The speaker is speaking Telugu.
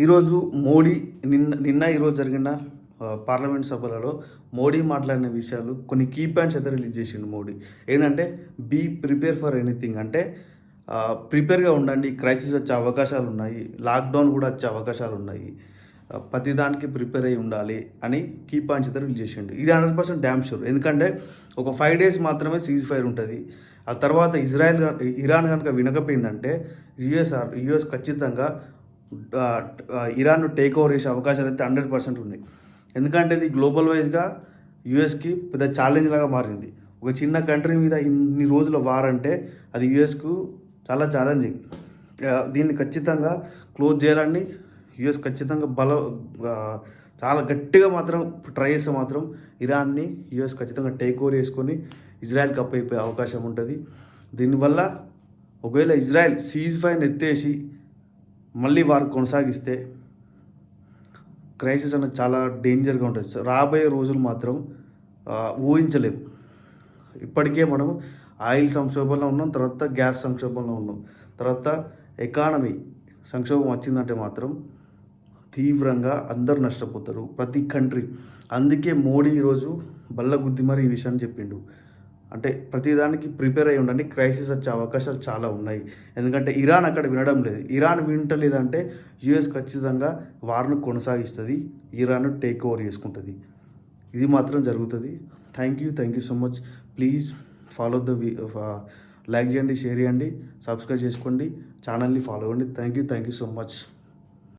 ఈరోజు మోడీ ఈరోజు జరిగిన పార్లమెంట్ సభలలో మోడీ మాట్లాడిన విషయాలు కొన్ని కీ పాయింట్స్ అయితే రిలీజ్ చేసిండు మోడీ. ఏంటంటే బీ ప్రిపేర్ ఫర్ ఎనీథింగ్, అంటే ప్రిపేర్గా ఉండండి, క్రైసిస్ వచ్చే అవకాశాలు ఉన్నాయి, లాక్డౌన్ కూడా వచ్చే అవకాశాలు ఉన్నాయి, ప్రతిదానికి ప్రిపేర్ అయి ఉండాలి అని కీ పాయింట్స్ అయితే రిలీజ్ చేసిండు. ఇది 100% డ్యామ్ షూర్. ఎందుకంటే ఒక 5 days మాత్రమే సీజ్ ఫైర్ ఉంటుంది. ఆ తర్వాత ఇరాన్ కనుక వినకపోయిందంటే యుఎస్ ఖచ్చితంగా ఇరాన్ను టేక్ ఓవర్ చేసే అవకాశాలు అయితే 100% ఉన్నాయి. ఎందుకంటే ఇది గ్లోబల్ వైజ్గా యుఎస్కి పెద్ద ఛాలెంజ్ లాగా మారింది. ఒక చిన్న కంట్రీ మీద ఇన్ని రోజుల వార్ అంటే అది యుఎస్కు చాలా ఛాలెంజింగ్. దీన్ని ఖచ్చితంగా క్లోజ్ చేయాలని యుఎస్ ఖచ్చితంగా చాలా గట్టిగా మాత్రం ట్రై చేస్తే మాత్రం ఇరాన్ని యుఎస్ ఖచ్చితంగా టేక్ ఓవర్ చేసుకొని ఇజ్రాయెల్కి అప్పయిపోయే అవకాశం ఉంటుంది. దీనివల్ల ఒకవేళ ఇజ్రాయెల్ సీజ్ ఫైర్ని ఎత్తేసి మళ్ళీ వారు కొనసాగిస్తే క్రైసిస్ అనేది చాలా డేంజర్గా ఉంటుంది. రాబోయే రోజులు మాత్రం ఊహించలేము. ఇప్పటికే మనం ఆయిల్ సంక్షోభంలో ఉన్నాం, తర్వాత గ్యాస్ సంక్షోభంలో ఉన్నాం, తర్వాత ఎకానమీ సంక్షోభం వచ్చిందంటే మాత్రం తీవ్రంగా అందరూ నష్టపోతారు, ప్రతి కంట్రీ. అందుకే మోడీ ఈరోజు బల్లగుద్ది మరి ఈ విషయాన్ని చెప్పిండు. అంటే ప్రతిదానికి ప్రిపేర్ అయి ఉండండి, క్రైసిస్ వచ్చే అవకాశాలు చాలా ఉన్నాయి. ఎందుకంటే ఇరాన్ అక్కడ వినడం లేదు. ఇరాన్ వింటలేదంటే యుఎస్ ఖచ్చితంగా వార్ను కొనసాగిస్తుంది, ఇరాన్ టేక్ ఓవర్ చేసుకుంటుంది. ఇది మాత్రం జరుగుతుంది. Thank you so much. Please follow like చేయండి, షేర్ చేయండి, సబ్స్క్రైబ్ చేసుకోండి, ఛానల్ని ఫాలో అవ్వండి. Thank you so much.